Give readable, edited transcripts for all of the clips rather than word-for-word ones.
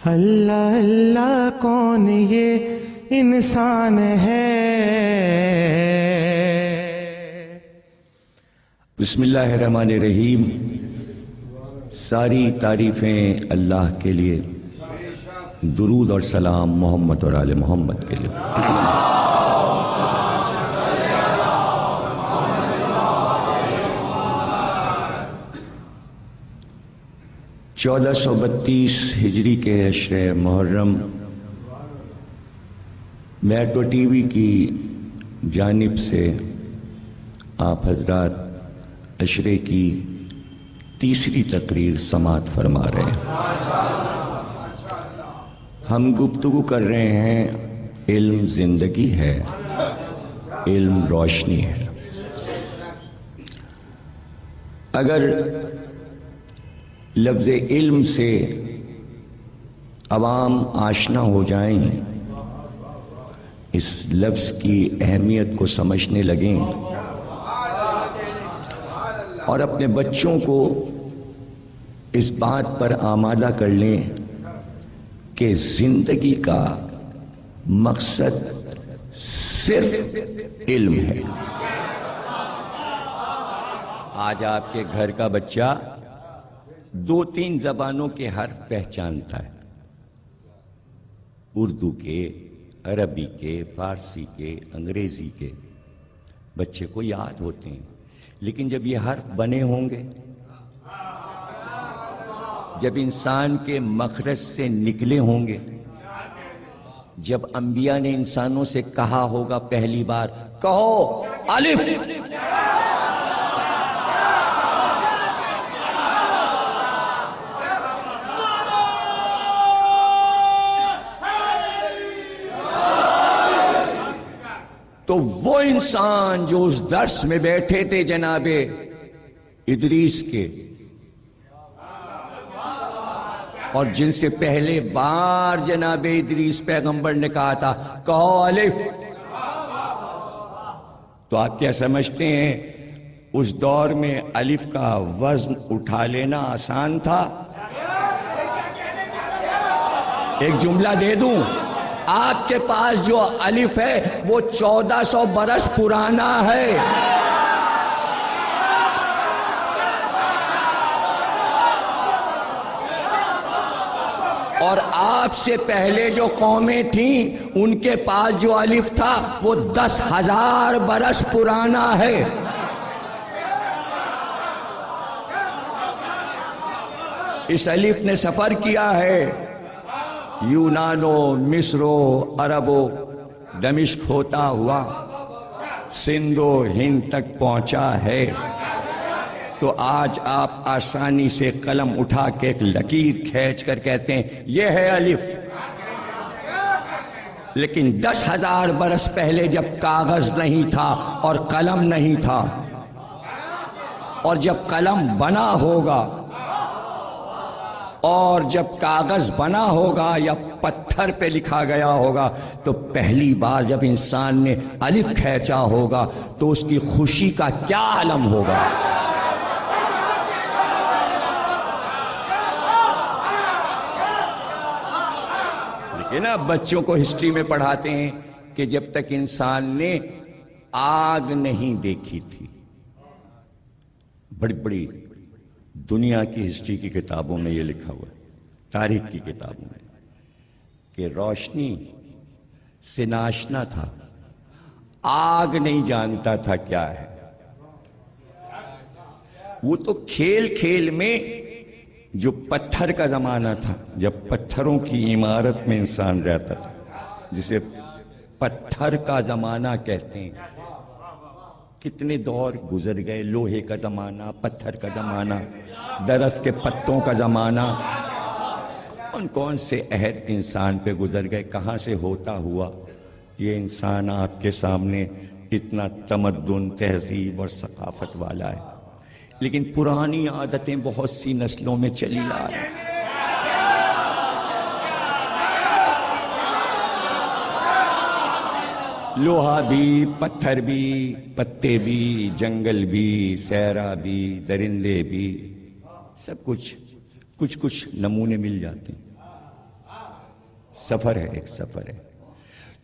اللہ اللہ کون یہ انسان ہے؟ بسم اللہ الرحمن الرحیم۔ ساری تعریفیں اللہ کے لیے، درود اور سلام محمد اور آل محمد کے لیے۔ 1432 ہجری کے عشرِ محرم میٹرو ٹی وی کی جانب سے آپ حضرات عشرے کی تیسری تقریر سماعت فرما رہے ہیں۔ ہم گفتگو کر رہے ہیں علم زندگی ہے، علم روشنی ہے۔ اگر لفظ علم سے عوام آشنا ہو جائیں، اس لفظ کی اہمیت کو سمجھنے لگیں اور اپنے بچوں کو اس بات پر آمادہ کر لیں کہ زندگی کا مقصد صرف علم ہے۔ آج آپ کے گھر کا بچہ 2-3 زبانوں کے حرف پہچانتا ہے، اردو کے، عربی کے، فارسی کے، انگریزی کے بچے کو یاد ہوتے ہیں، لیکن جب یہ حرف بنے ہوں گے، جب انسان کے مخرج سے نکلے ہوں گے، جب انبیاء نے انسانوں سے کہا ہوگا پہلی بار کہو الف، تو وہ انسان جو اس درس میں بیٹھے تھے جناب ادریس کے، اور جن سے پہلے بار جناب ادریس پیغمبر نے کہا تھا کہو الف، تو آپ کیا سمجھتے ہیں اس دور میں الف کا وزن اٹھا لینا آسان تھا؟ ایک جملہ دے دوں، آپ کے پاس جو الف ہے وہ 1400 برس پرانا ہے، اور آپ سے پہلے جو قومیں تھیں ان کے پاس جو الف تھا وہ 10,000 برس پرانا ہے۔ اس الف نے سفر کیا ہے، یونانو، مصرو، عربو، دمشق ہوتا ہوا سندھ و ہند تک پہنچا ہے۔ تو آج آپ آسانی سے قلم اٹھا کے ایک لکیر کھینچ کر کہتے ہیں یہ ہے الف، لیکن 10,000 برس پہلے جب کاغذ نہیں تھا اور قلم نہیں تھا، اور جب قلم بنا ہوگا اور جب کاغذ بنا ہوگا یا پتھر پہ لکھا گیا ہوگا، تو پہلی بار جب انسان نے الف کھینچا ہوگا تو اس کی خوشی کا کیا عالم ہوگا۔ لیکن اب بچوں کو ہسٹری میں پڑھاتے ہیں کہ جب تک انسان نے آگ نہیں دیکھی تھی، بڑی بڑی دنیا کی ہسٹری کی کتابوں میں یہ لکھا ہوا ہے، تاریخ کی کتابوں میں، کہ روشنی سے ناشنا تھا، آگ نہیں جانتا تھا کیا ہے۔ وہ تو کھیل کھیل میں جو پتھر کا زمانہ تھا، جب پتھروں کی عمارت میں انسان رہتا تھا، جسے پتھر کا زمانہ کہتے ہیں، کتنے دور گزر گئے، لوہے کا زمانہ، پتھر کا زمانہ، درخت کے پتوں کا زمانہ، کون کون سے عہد انسان پہ گزر گئے، کہاں سے ہوتا ہوا یہ انسان آپ کے سامنے اتنا تمدن، تہذیب اور ثقافت والا ہے، لیکن پرانی عادتیں بہت سی نسلوں میں چلی آ رہی ہیں۔ لوہا بھی، پتھر بھی، پتے بھی، جنگل بھی، صحرا بھی، درندے بھی، سب کچھ نمونے مل جاتے ہیں۔ سفر ہے، ایک سفر ہے.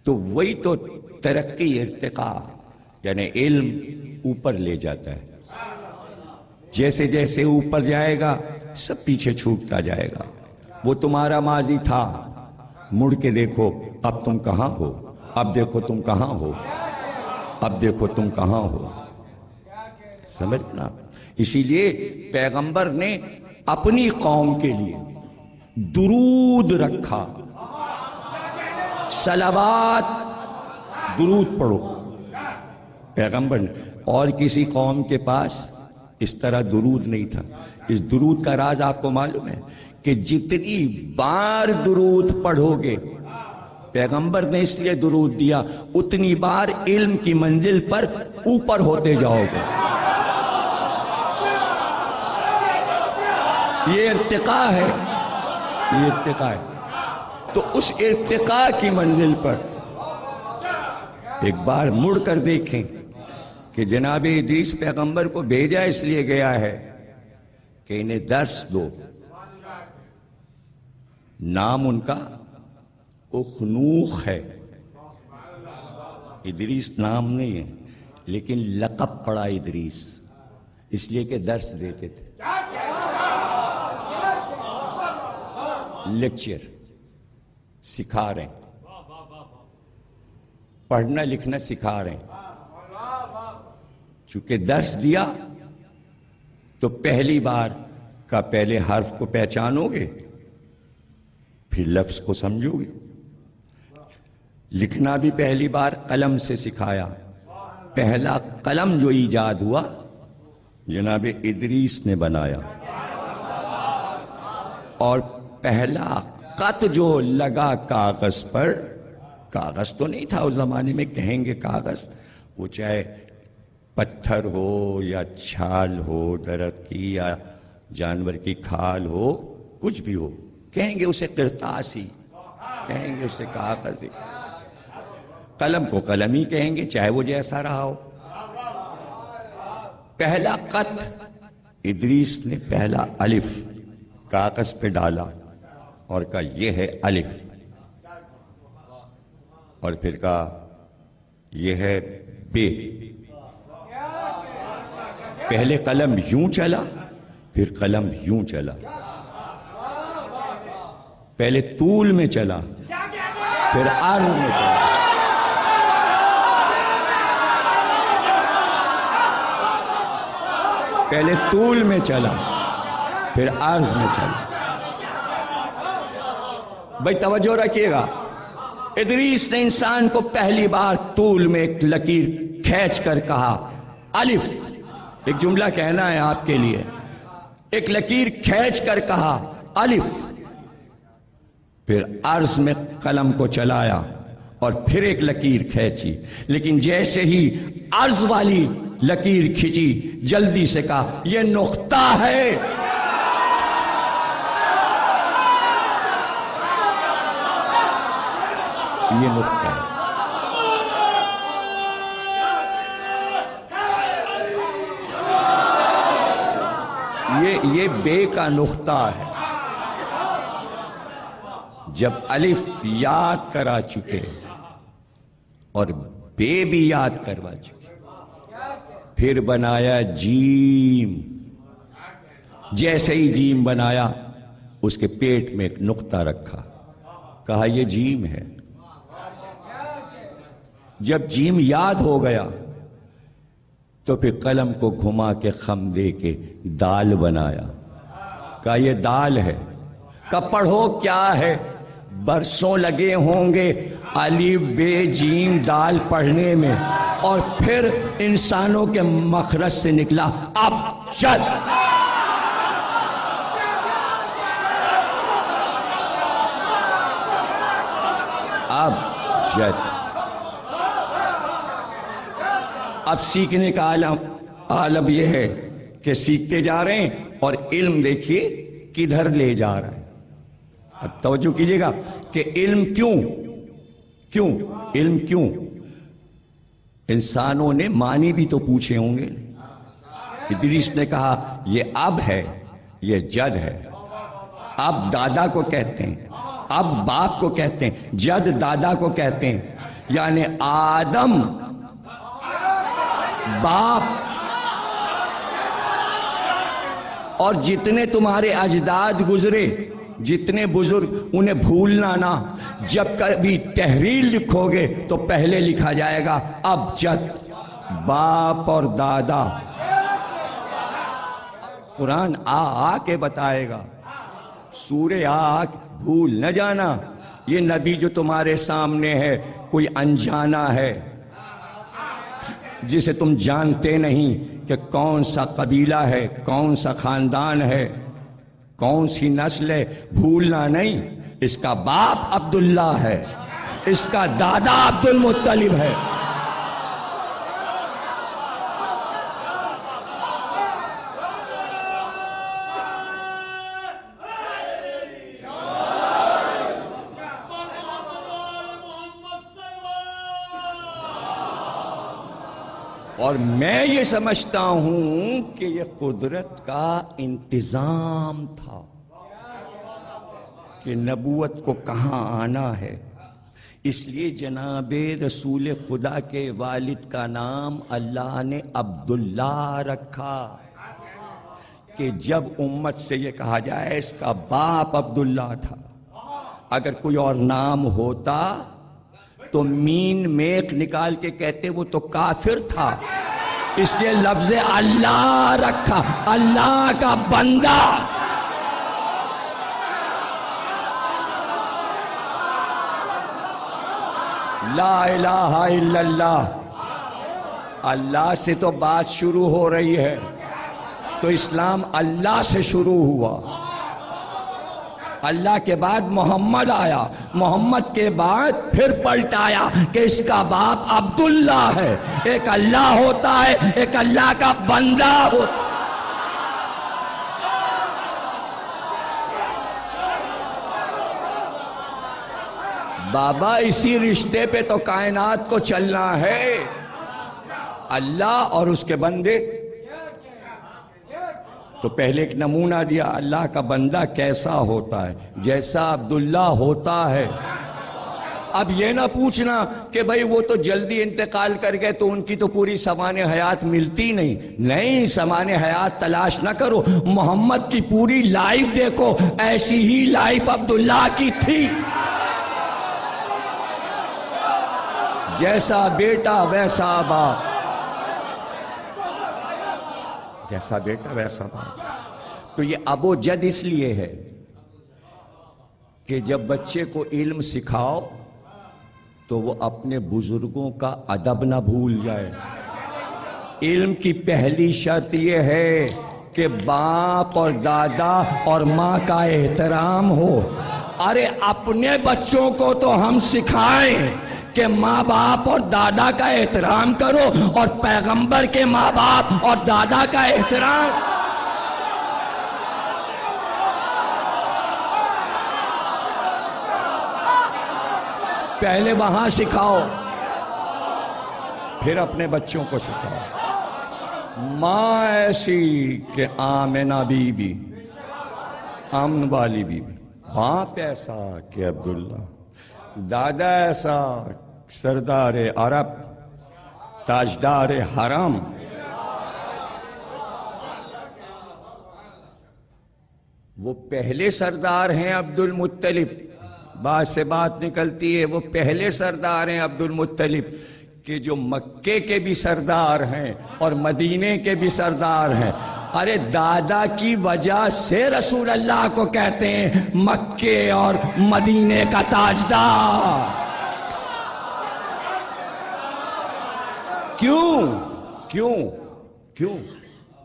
تو وہی تو ترقی، ارتقاء، یعنی علم اوپر لے جاتا ہے. جیسے جیسے اوپر جائے گا سب پیچھے چھوٹتا جائے گا. وہ تمہارا ماضی تھا، مڑ کے دیکھو اب تم کہاں ہو، اب دیکھو تم کہاں ہو، اب دیکھو تم کہاں ہو. سمجھنا. اسی لیے پیغمبر نے اپنی قوم کے لیے درود رکھا. صلوات، درود پڑھو. پیغمبر نے، اور کسی قوم کے پاس اس طرح درود نہیں تھا. اس درود کا راز آپ کو معلوم ہے کہ جتنی بار درود پڑھو گے، پیغمبر نے اس لیے درود دیا، اتنی بار علم کی منزل پر اوپر ہوتے جاؤ گے. یہ ارتقاء ہے، یہ ارتقاء ہے. تو اس ارتقاء کی منزل پر ایک بار مڑ کر دیکھیں کہ جناب ادریس پیغمبر کو بھیجا اس لیے گیا ہے کہ انہیں درس دو. نام ان کا اخنوخ ہے. ادریس نام نہیں ہے، لیکن لقب پڑا ادریس اس لیے کہ درس دیتے تھے. لیکچر سکھا رہے ہیں، پڑھنا لکھنا سکھا رہے ہیں. چونکہ درس دیا تو پہلی بار کا پہلے حرف کو پہچانو گے، پھر لفظ کو سمجھو گے. لکھنا بھی پہلی بار قلم سے سکھایا. پہلا قلم جو ایجاد ہوا جناب ادریس نے بنایا، اور پہلا خط جو لگا کاغذ پر، کاغذ تو نہیں تھا اس زمانے میں، کہیں گے کاغذ، وہ چاہے پتھر ہو یا چھال ہو درخت کی یا جانور کی کھال ہو، کچھ بھی ہو، کہیں گے اسے قرطاسی، کہیں گے اسے کاغذ. قلم کو قلم ہی کہیں گے چاہے وہ جیسا رہا ہو. پہلا خط ادریس نے پہلا الف کاغذ پہ ڈالا اور کہا یہ ہے الف، اور پھر کہا یہ ہے بے. پہلے قلم یوں چلا، پھر قلم یوں چلا. پہلے طول میں چلا، پھر عرض میں چلا. پہلے طول میں چلا، پھر عرض میں چلا. بھائی توجہ رکھیے گا، ادریس نے انسان کو پہلی بار طول میں ایک لکیر کھینچ کر کہا الف. ایک جملہ کہنا ہے آپ کے لیے. ایک لکیر کھینچ کر کہا الف، پھر عرض میں قلم کو چلایا اور پھر ایک لکیر کھینچی. لیکن جیسے ہی عرض والی لکیر کھینچی جلدی سے کہا یہ نقطہ ہے. یہ نقطہ ہے. یہ بے کا نقطہ ہے. جب الف یاد کرا چکے اور بے بھی یاد کروا چکے، پھر بنایا جیم. جیسے ہی جیم بنایا اس کے پیٹ میں ایک نقطہ رکھا، کہا یہ جیم ہے. جب جیم یاد ہو گیا تو پھر قلم کو گھما کے خم دے کے دال بنایا، کہا یہ دال ہے. کب پڑھو کیا ہے، برسوں لگے ہوں گے الف بے جیم دال پڑھنے میں، اور پھر انسانوں کے مخرج سے نکلا اب جد. اب جد. اب سیکھنے کا عالم یہ ہے کہ سیکھتے جا رہے ہیں اور علم دیکھیے کدھر لے جا رہا ہے. اب توجہ کیجئے گا کہ علم کیوں علم کیوں. انسانوں نے معنی بھی تو پوچھے ہوں گے. ادریس نے کہا یہ اب ہے، یہ جد ہے. اب دادا کو کہتے ہیں، اب باپ کو کہتے ہیں، جد دادا کو کہتے ہیں، یعنی آدم باپ، اور جتنے تمہارے اجداد گزرے، جتنے بزرگ، انہیں بھولنا نہ۔ جب کبھی تحریر لکھو گے تو پہلے لکھا جائے گا اب جد، باپ اور دادا۔ قرآن آ کے بتائے گا، سورہ آ بھول نہ جانا۔ یہ نبی جو تمہارے سامنے ہے کوئی انجانا ہے جسے تم جانتے نہیں کہ کون سا قبیلہ ہے، کون سا خاندان ہے، کون سی نسل ہے، بھولنا نہیں۔ اس کا باپ عبداللہ ہے، اس کا دادا عبد المطلب ہے۔ اور میں یہ سمجھتا ہوں کہ یہ قدرت کا انتظام تھا کہ نبوت کو کہاں آنا ہے۔ اس لیے جناب رسول خدا کے والد کا نام اللہ نے عبداللہ رکھا، کہ جب امت سے یہ کہا جائے اس کا باپ عبداللہ تھا۔ اگر کوئی اور نام ہوتا تو مین میک نکال کے کہتے وہ تو کافر تھا، اس لیے لفظ اللہ رکھا، اللہ کا بندہ۔ لا الہ الا اللہ، اللہ سے تو بات شروع ہو رہی ہے، تو اسلام اللہ سے شروع ہوا۔ اللہ کے بعد محمد آیا، محمد کے بعد پھر پلٹایا کہ اس کا باپ عبداللہ ہے۔ ایک اللہ ہوتا ہے، ایک اللہ کا بندہ ہوتا ہے۔ بابا اسی رشتے پہ تو کائنات کو چلنا ہے، اللہ اور اس کے بندے۔ تو پہلے ایک نمونہ دیا اللہ کا بندہ کیسا ہوتا ہے، جیسا عبداللہ ہوتا ہے۔ اب یہ نہ پوچھنا کہ بھئی وہ تو جلدی انتقال کر گئے تو ان کی تو پوری سامان حیات ملتی نہیں، سامان حیات تلاش نہ کرو، محمد کی پوری لائف دیکھو، ایسی ہی لائف عبداللہ کی تھی۔ جیسا بیٹا ویسا باپ، جیسا بیٹا ویسا باپ۔ تو یہ ابو جد اس لیے ہے کہ جب بچے کو علم سکھاؤ تو وہ اپنے بزرگوں کا ادب نہ بھول جائے۔ علم کی پہلی شرط یہ ہے کہ باپ اور دادا اور ماں کا احترام ہو۔ ارے اپنے بچوں کو تو ہم سکھائیں کہ ماں باپ اور دادا کا احترام کرو، اور پیغمبر کے ماں باپ اور دادا کا احترام۔ پہلے وہاں سکھاؤ، پھر اپنے بچوں کو سکھاؤ۔ ماں ایسی کہ آمنہ بی بی، امن والی بی بی، باپ ایسا کہ عبداللہ، دادا ایسا سردار عرب، تاجدار حرم۔ وہ پہلے سردار ہیں عبد المطلب، بات سے بات نکلتی ہے، وہ پہلے سردار ہیں عبد المطلب، کہ جو مکے کے بھی سردار ہیں اور مدینے کے بھی سردار ہیں۔ ارے دادا کی وجہ سے رسول اللہ کو کہتے ہیں مکے اور مدینے کا تاجدار۔ کیوں؟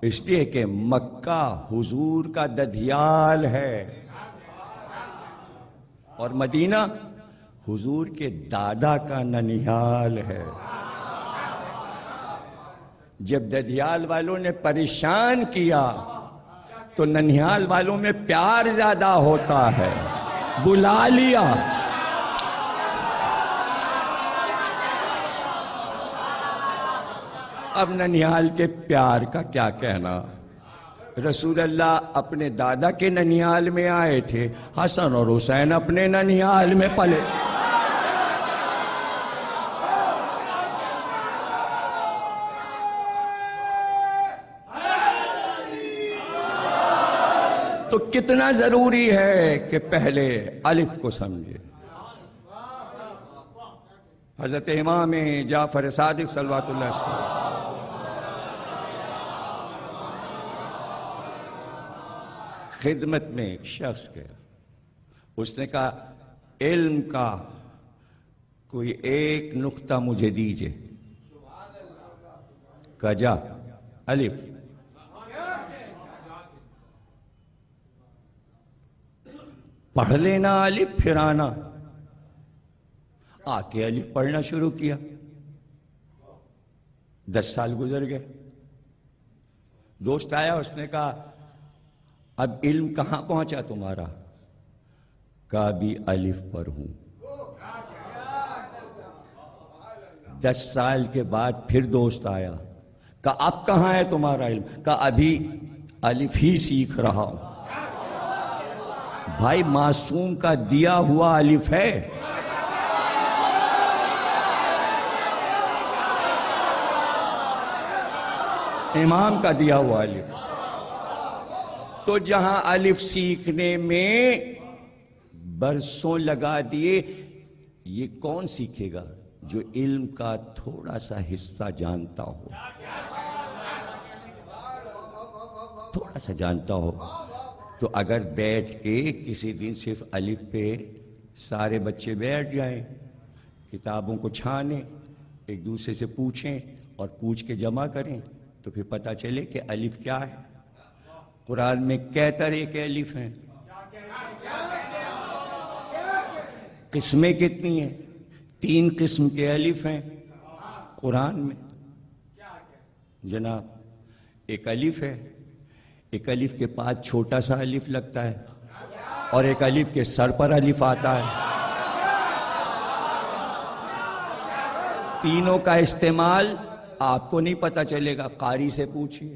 اس لیے کہ مکہ حضور کا ددھیال ہے، اور مدینہ حضور کے دادا کا ننیال ہے۔ جب ددھیال والوں نے پریشان کیا تو ننیال والوں میں پیار زیادہ ہوتا ہے، بلا لیا۔ اب ننیال کے پیار کا کیا کہنا، رسول اللہ اپنے دادا کے ننیال میں آئے تھے، حسن اور حسین اپنے ننیال میں پلے۔ تو کتنا ضروری ہے کہ پہلے الف کو سمجھے۔ حضرت امام جعفر صادق صلوات اللہ علیہ خدمت میں ایک شخص گیا، اس نے کہا علم کا کوئی ایک نقطہ مجھے دیجئے۔ کہا جا الف۔ پڑھ لینا الف پھر آنا۔ آ کے الف پڑھنا شروع کیا، 10 سال گزر گئے۔ دوست آیا، اس نے کہا اب علم کہاں پہنچا تمہارا؟ کہا بھی الف پر ہوں۔ 10 سال کے بعد پھر دوست آیا، کہا اب کہاں ہے تمہارا علم؟ کہا ابھی الف ہی سیکھ رہا ہوں۔ بھائی معصوم کا دیا ہوا الف ہے، امام کا دیا ہوا الف۔ تو جہاں الف سیکھنے میں برسوں لگا دیے، یہ کون سیکھے گا؟ جو علم کا تھوڑا سا حصہ جانتا ہو، تھوڑا سا جانتا ہو۔ تو اگر بیٹھ کے کسی دن صرف الف پہ سارے بچے بیٹھ جائیں، کتابوں کو چھانیں، ایک دوسرے سے پوچھیں اور پوچھ کے جمع کریں، تو پھر پتہ چلے کہ الف کیا ہے۔ قرآن میں کئی طرح کے الف ہیں، قسمیں کتنی ہیں؟ 3 قسم کے الف ہیں قرآن میں جناب۔ ایک الف ہے، ایک الف کے پاس چھوٹا سا الف لگتا ہے، اور ایک الف کے سر پر الف آتا ہے۔ تینوں کا استعمال آپ کو نہیں پتا چلے گا، قاری سے پوچھئے۔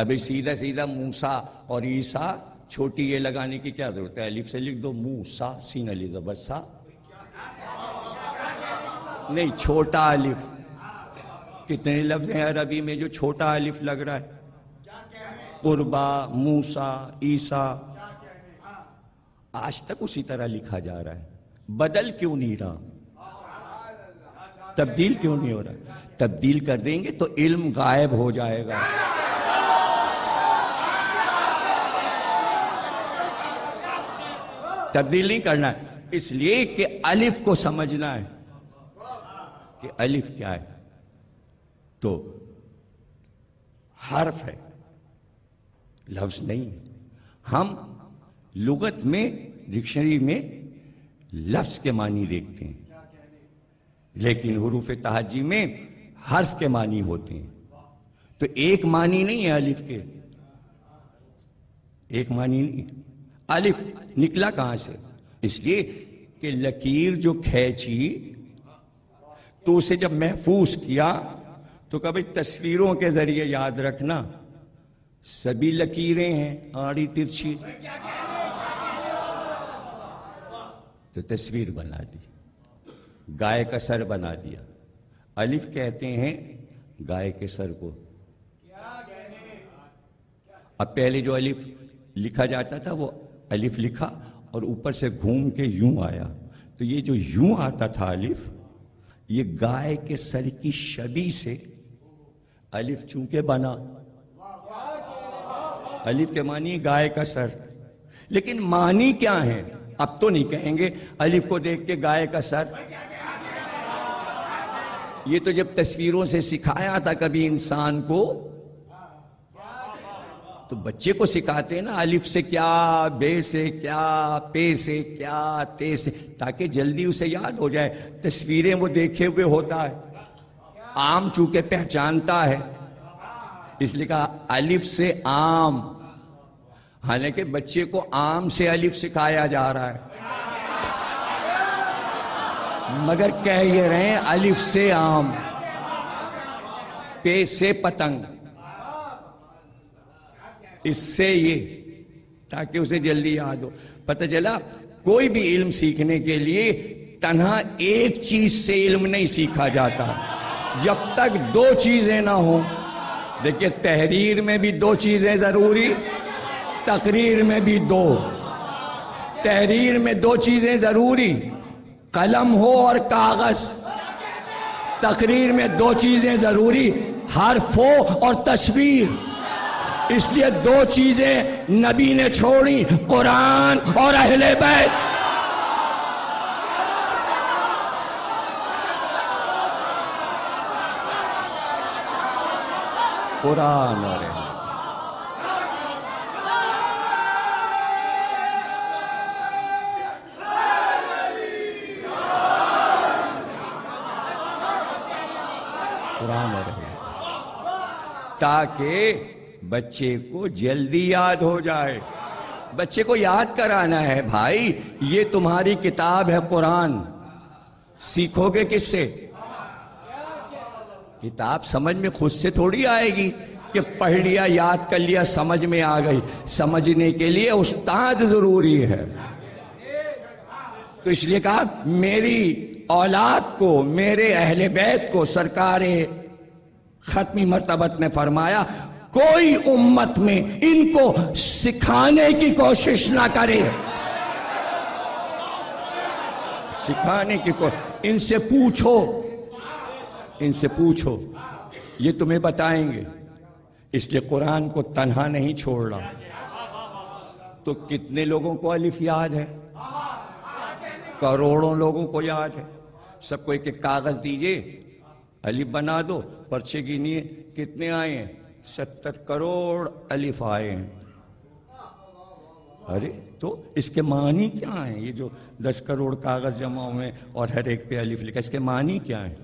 ابھی سیدھا سیدھا موسیٰ اور عیسیٰ چھوٹی یہ لگانے کی کیا ضرورت ہے؟ الف سے لکھ دو موسیٰ، سین علی زبر سا، نہیں چھوٹا الف۔ کتنے لفظ ہیں عربی میں جو چھوٹا الف لگ رہا ہے؟ قربا، موسیٰ، عیسیٰ، آج تک اسی طرح لکھا جا رہا ہے۔ بدل کیوں نہیں رہا؟ تبدیل کیوں نہیں ہو رہا؟ تبدیل کر دیں گے تو علم غائب ہو جائے گا۔ تبدیل نہیں کرنا ہے، اس لیے کہ الف کو سمجھنا ہے کہ الف کیا ہے۔ تو حرف ہے، لفظ نہیں ہے۔ ہم لغت میں ڈکشنری میں لفظ کے معنی دیکھتے ہیں، لیکن حروف تہجی میں حرف کے معنی ہوتے ہیں۔ تو ایک معنی نہیں ہے الف کے، ایک معنی نہیں۔ الف نکلا کہاں سے؟ اس لیے کہ لکیر جو کھینچی تو اسے جب محفوظ کیا تو کبھی تصویروں کے ذریعے یاد رکھنا، سبھی لکیریں ہیں آڑی ترچھی، تو تصویر بنا دی، گائے کا سر بنا دیا۔ الف کہتے ہیں گائے کے سر کو۔ اب پہلے جو الف لکھا جاتا تھا وہ الف لکھا اور اوپر سے گھوم کے یوں آیا، تو یہ جو یوں آتا تھا الف، یہ گائے کے سر کی شبیہ سے الف چونکہ بنا۔ الف کے معنی گائے کا سر، لیکن معنی کیا ہے؟ اب تو نہیں کہیں گے الف کو دیکھ کے گائے کا سر۔ یہ تو جب تصویروں سے سکھایا تھا کبھی انسان کو، تو بچے کو سکھاتے ہیں نا الف سے کیا، بے سے کیا، پے سے کیا، تے سے، تاکہ جلدی اسے یاد ہو جائے۔ تصویریں وہ دیکھے ہوئے ہوتا ہے، عام چونکہ پہچانتا ہے، اس لیے کہا الف سے عام، حالانکہ بچے کو عام سے الف سکھایا جا رہا ہے، مگر کہہ یہ رہے ہیں الف سے عام۔ پے سے پتنگ، اس سے یہ، تاکہ اسے جلدی یاد ہو۔ پتہ چلا کوئی بھی علم سیکھنے کے لیے تنہا ایک چیز سے علم نہیں سیکھا جاتا، جب تک دو چیزیں نہ ہوں۔ دیکھیے تحریر میں بھی دو چیزیں ضروری، تقریر میں بھی دو۔ تحریر میں دو چیزیں ضروری، قلم ہو اور کاغذ۔ تقریر میں دو چیزیں ضروری، حرف ہو اور تصویر۔ اس لیے دو چیزیں نبی نے چھوڑی، قرآن اور اہل بیت۔ قرآن اور اہل بیت۔ قرآن اور اہل بیت، تاکہ بچے کو جلدی یاد ہو جائے۔ بچے کو یاد کرانا ہے، بھائی یہ تمہاری کتاب ہے قرآن، سیکھو گے کس سے؟ کتاب سمجھ میں خود سے تھوڑی آئے گی کہ پڑھ لیا یاد کر لیا سمجھ میں آ گئی۔ سمجھنے کے لیے استاد ضروری ہے۔ تو اس لیے کہا میری اولاد کو، میرے اہل بیت کو سرکار ختمی مرتبت نے فرمایا کوئی امت میں ان کو سکھانے کی کوشش نہ کرے۔ سکھانے کی کوشش، ان سے پوچھو، ان سے پوچھو، یہ تمہیں بتائیں گے۔ اس لیے قرآن کو تنہا نہیں چھوڑنا۔ تو کتنے لوگوں کو الف یاد ہے؟ کروڑوں لوگوں کو یاد ہے۔ سب کو ایک ایک کاغذ دیجئے، الف بنا دو، پرچے گنیے کتنے آئے ہیں؟ 70 کروڑ الف آئے ہیں۔ ارے تو اس کے معنی کیا ہیں؟ یہ جو 10 کروڑ کاغذ جمع ہوئے اور ہر ایک پہ الف لکھا، اس کے معنی کیا ہیں؟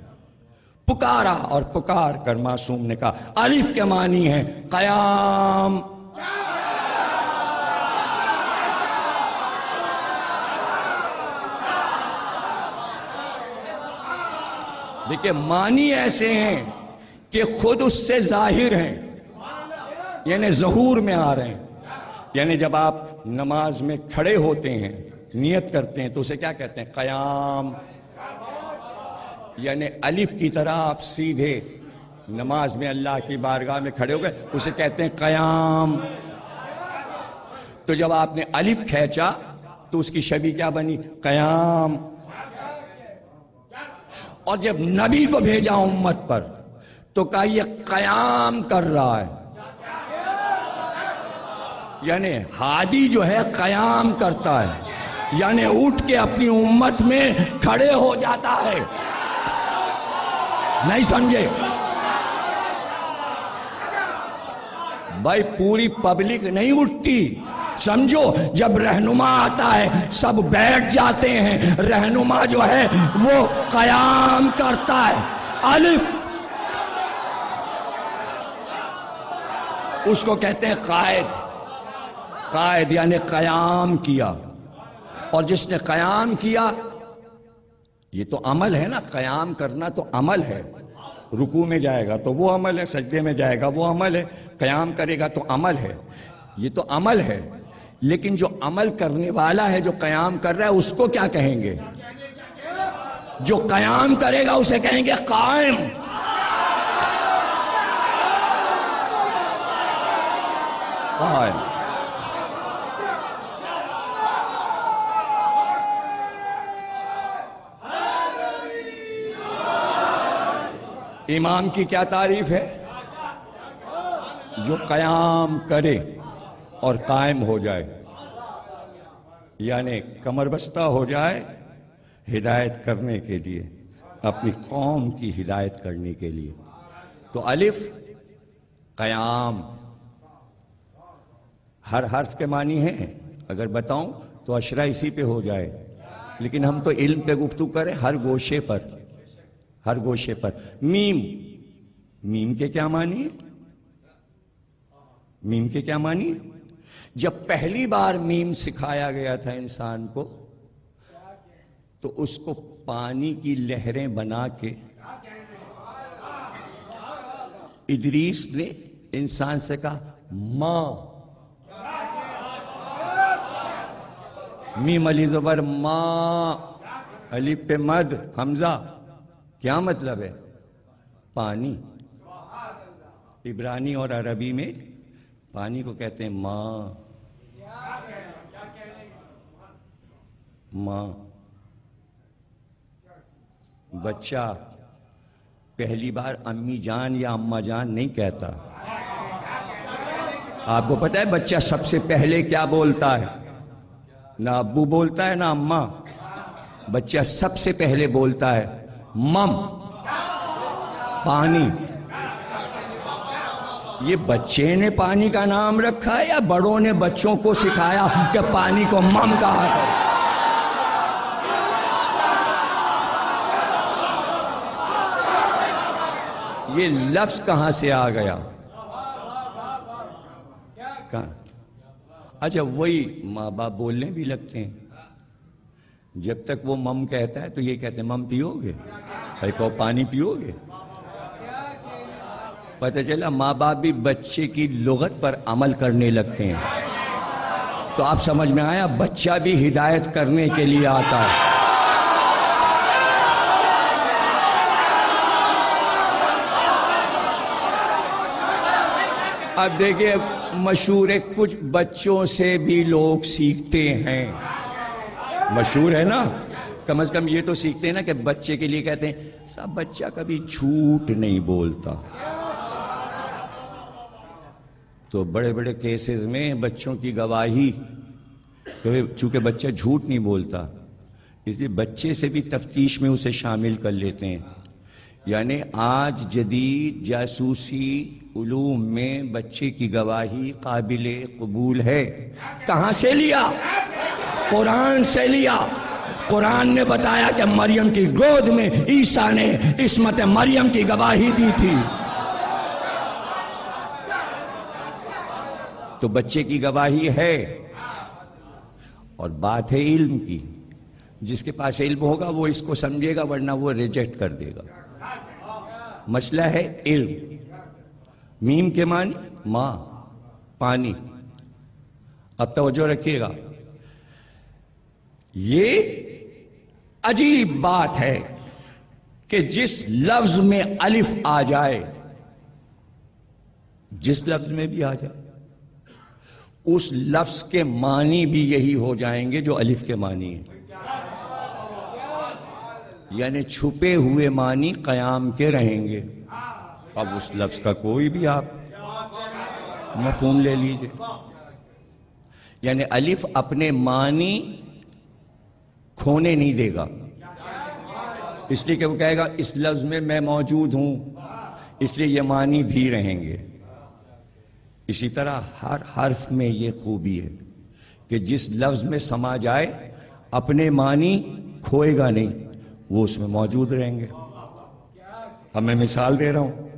پکارا اور پکار کر معصوم نے کہا الف کے معنی ہے قیام۔ دیکھیں معنی ایسے ہیں کہ خود اس سے ظاہر ہیں، یعنی ظہور میں آ رہے ہیں۔ یعنی جب آپ نماز میں کھڑے ہوتے ہیں، نیت کرتے ہیں، تو اسے کیا کہتے ہیں؟ قیام۔ یعنی الف کی طرح آپ سیدھے نماز میں اللہ کی بارگاہ میں کھڑے ہو گئے، اسے کہتے ہیں قیام۔ تو جب آپ نے الف کھینچا تو اس کی شبیہ کیا بنی؟ قیام۔ اور جب نبی کو بھیجا امت پر تو کہا یہ قیام کر رہا ہے، یعنی ہادی جو ہے قیام کرتا ہے، یعنی اٹھ کے اپنی امت میں کھڑے ہو جاتا ہے۔ نہیں سمجھے بھائی؟ پوری پبلک نہیں اٹھتی، سمجھو جب رہنما آتا ہے سب بیٹھ جاتے ہیں، رہنما جو ہے وہ قیام کرتا ہے۔ الف اس کو کہتے ہیں قائد۔ قائد یعنی قیام کیا، اور جس نے قیام کیا، یہ تو عمل ہے نا، قیام کرنا تو عمل ہے۔ رکوع میں جائے گا تو وہ عمل ہے، سجدے میں جائے گا وہ عمل ہے، قیام کرے گا تو عمل ہے، یہ تو عمل ہے۔ لیکن جو عمل کرنے والا ہے، جو قیام کر رہا ہے، اس کو کیا کہیں گے؟ جو قیام کرے گا اسے کہیں گے قائم۔ قائم۔ امام کی کیا تعریف ہے؟ جو قیام کرے اور قائم ہو جائے، یعنی کمر بستہ ہو جائے ہدایت کرنے کے لیے، اپنی قوم کی ہدایت کرنے کے لیے۔ تو الف قیام، ہر حرف کے معنی ہیں، اگر بتاؤں تو اشرا اسی پہ ہو جائے، لیکن ہم تو علم پہ گفتگو کریں ہر گوشے پر، ہر گوشے پر۔ میم، میم کے کیا معنی ہے؟ میم کے کیا معنی ہے؟ جب پہلی بار میم سکھایا گیا تھا انسان کو تو اس کو پانی کی لہریں بنا کے ادریس نے انسان سے کہا ماں، میم علی زبر ماں، الف پہ مد حمزہ، کیا مطلب ہے؟ پانی۔ عبرانی اور عربی میں پانی کو کہتے ہیں ماں، ماں۔ بچہ پہلی بار امی جان یا اماں جان نہیں کہتا۔ آپ کو پتہ ہے بچہ سب سے پہلے کیا بولتا ہے؟ نہ ابو بولتا ہے نہ اماں، بچہ سب سے پہلے بولتا ہے مم، پانی۔ یہ بچے نے پانی کا نام رکھا ہے یا بڑوں نے بچوں کو سکھایا کہ پانی کو مم کہا ہے؟ یہ لفظ کہاں سے آ گیا؟ اچھا وہی ماں باپ بولنے بھی لگتے ہیں، جب تک وہ مم کہتا ہے تو یہ کہتے ہیں مم پیو گے؟ کہو پانی پیو گے؟ پتہ چلا ماں باپ بھی بچے کی لغت پر عمل کرنے لگتے ہیں۔ تو آپ سمجھ میں آیا، بچہ بھی ہدایت کرنے کے لیے آتا ہے۔ اب دیکھیں مشہور ہے، کچھ بچوں سے بھی لوگ سیکھتے ہیں، مشہور ہے نا، کم از کم یہ تو سیکھتے ہیں نا کہ بچے کے لیے کہتے ہیں سب بچہ کبھی جھوٹ نہیں بولتا۔ تو بڑے بڑے کیسز میں بچوں کی گواہی، چونکہ بچہ جھوٹ نہیں بولتا اس لیے بچے سے بھی تفتیش میں اسے شامل کر لیتے ہیں۔ یعنی آج جدید جاسوسی علوم میں بچے کی گواہی قابل قبول ہے۔ کہاں سے لیا؟ قرآن سے لیا۔ قرآن نے بتایا کہ مریم کی گود میں عیسیٰ نے عصمت مریم کی گواہی دی تھی۔ تو بچے کی گواہی ہے، اور بات ہے علم کی۔ جس کے پاس علم ہوگا وہ اس کو سمجھے گا، ورنہ وہ ریجیکٹ کر دے گا۔ مسئلہ ہے علم۔ میم کے معنی ماں، پانی۔ اب توجہ رکھیے گا، یہ عجیب بات ہے کہ جس لفظ میں الف آ جائے، جس لفظ میں بھی آ جائے، اس لفظ کے معنی بھی یہی ہو جائیں گے جو الف کے معنی ہیں۔ یعنی چھپے ہوئے معنی قیام کے رہیں گے۔ اب اس لفظ کا کوئی بھی آپ مفہوم لے لیجئے، یعنی الف اپنے معنی کھونے نہیں دے گا، اس لیے کہ وہ کہے گا اس لفظ میں موجود ہوں، اس لیے یہ معنی بھی رہیں گے۔ اسی طرح ہر حرف میں یہ خوبی ہے کہ جس لفظ میں سما جائے اپنے معنی کھوئے گا نہیں، وہ اس میں موجود رہیں گے۔ اب میں مثال دے رہا ہوں،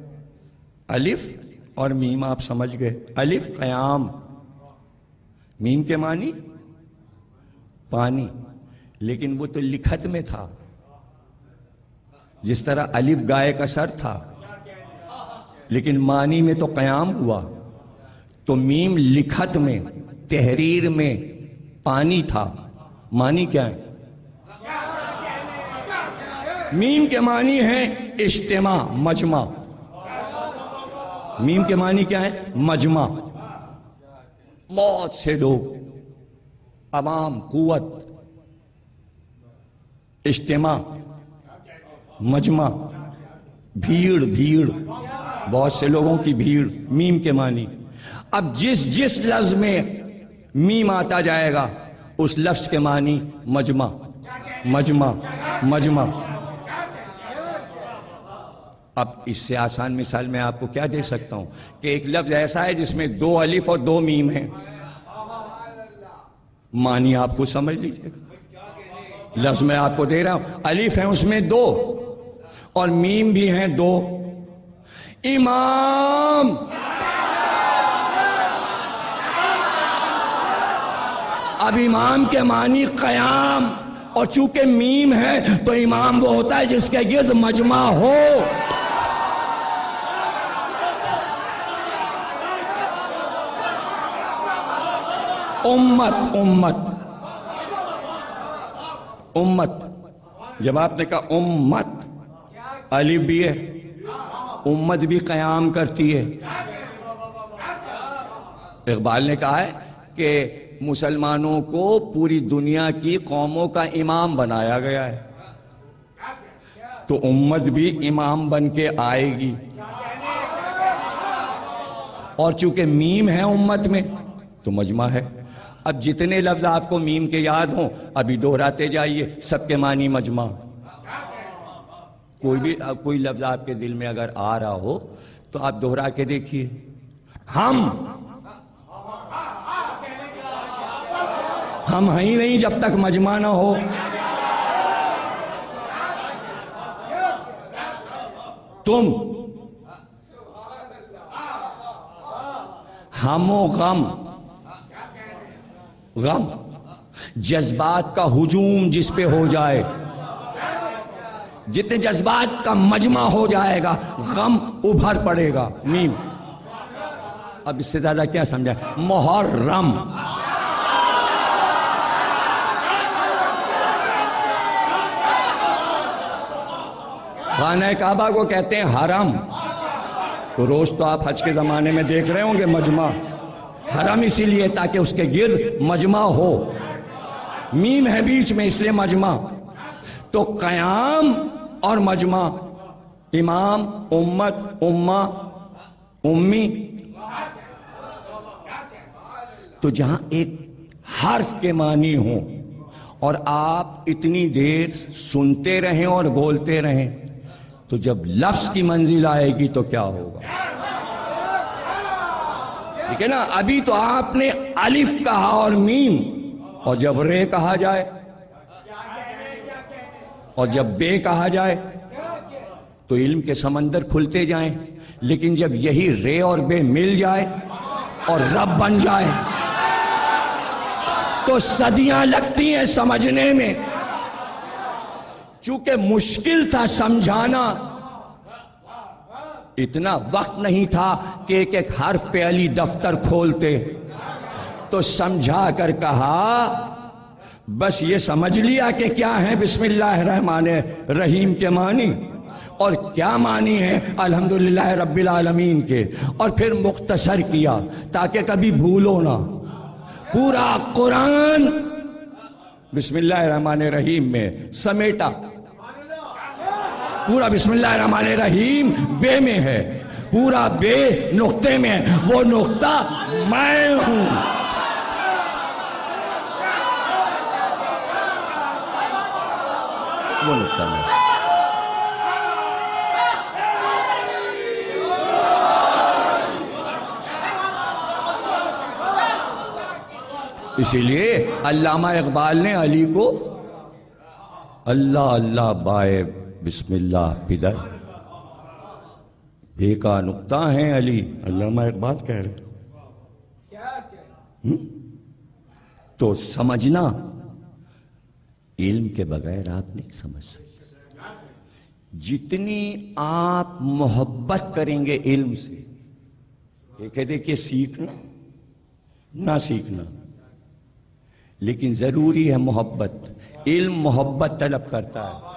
الف اور میم آپ سمجھ گئے۔ الف قیام، میم کے معنی پانی، لیکن وہ تو لکھت میں تھا۔ جس طرح الف گائے کا سر تھا، لیکن معنی میں تو قیام ہوا، تو میم لکھت میں، تحریر میں پانی تھا، معنی کیا ہے؟ میم کے معنی ہے اجتماع، مجمع۔ میم کے معنی کیا ہے؟ مجمع۔ بہت سے لوگ، عوام، قوت، اجتماع، مجمع، بھیڑ، بھیڑ، بہت سے لوگوں کی بھیڑ، میم کے معنی۔ اب جس لفظ میں میم آتا جائے گا اس لفظ کے معنی مجمع، مجمع، مجمع۔ اب اس سے آسان مثال میں آپ کو کیا دے سکتا ہوں کہ ایک لفظ ایسا ہے جس میں 2 الف اور 2 میم ہیں، معنی آپ کو سمجھ لیجیے گا۔ لفظ میں آپ کو دے رہا ہوں، الف ہیں اس میں 2 اور میم بھی ہیں 2۔ امام، اب امام کے معنی قیام، اور چونکہ میم ہے تو امام وہ ہوتا ہے جس کے گرد مجمع ہو۔ امت امت امت، جب آپ نے کہا امت، الف بھی ہے، امت بھی قیام کرتی ہے۔ اقبال نے کہا ہے کہ مسلمانوں کو پوری دنیا کی قوموں کا امام بنایا گیا ہے، تو امت بھی امام بن کے آئے گی، اور چونکہ میم ہے امت میں تو مجمع ہے۔ اب جتنے لفظ آپ کو میم کے یاد ہوں ابھی دہراتے جائیے، سب کے معنی مجمع۔ کوئی لفظ آپ کے دل میں اگر آ رہا ہو تو آپ دہرا کے دیکھیے۔ ہم ہیں ہی نہیں جب تک مجمع نہ ہو۔ تم، ہم و غم، غم جذبات کا ہجوم جس پہ ہو جائے، جتنے جذبات کا مجمع ہو جائے گا غم ابھر پڑے گا۔ میم، اب اس سے زیادہ کیا سمجھا؟ محرم، خانہ کعبہ کو کہتے ہیں حرم، تو روز تو آپ حج کے زمانے میں دیکھ رہے ہوں گے مجمع۔ حرم اسی لیے تاکہ اس کے گرد مجمع ہو، میم ہے بیچ میں اس لیے مجمع۔ تو قیام اور مجمع، امام، امت، امہ، امی، تو جہاں ایک حرف کے معنی ہوں اور آپ اتنی دیر سنتے رہیں اور بولتے رہیں، تو جب لفظ کی منزل آئے گی تو کیا ہوگا؟ ٹھیک ہے نا؟ ابھی تو آپ نے الف کہا اور میم، اور جب رے کہا جائے اور جب بے کہا جائے تو علم کے سمندر کھلتے جائیں، لیکن جب یہی رے اور بے مل جائے اور رب بن جائے تو صدیاں لگتی ہیں سمجھنے میں۔ چونکہ مشکل تھا سمجھانا، اتنا وقت نہیں تھا کہ ایک ایک حرف پہ علی دفتر کھولتے، تو سمجھا کر کہا بس یہ سمجھ لیا کہ کیا ہے بسم اللہ الرحمن الرحیم کے معنی اور کیا معنی ہے الحمدللہ رب العالمین کے، اور پھر مختصر کیا تاکہ کبھی بھولو نہ۔ پورا قرآن بسم اللہ الرحمن الرحیم میں سمیٹا، پورا بسم اللہ الرحمن الرحیم بے میں ہے، پورا بے نقطے میں ہے، وہ نقطہ میں ہوں۔ وہ نقطہ میں اسی لیے علامہ اقبال نے علی کو اللہ اللہ بائے بسم اللہ پدر، بے کا نقطہ ہیں علی، علامہ اقبال کہہ رہے۔ تو سمجھنا، علم کے بغیر آپ نہیں سمجھ سکتے۔ جتنی آپ محبت کریں گے علم سے، یہ کہتے کہ سیکھنا نہ سیکھنا، لیکن ضروری ہے محبت۔ علم محبت طلب کرتا ہے،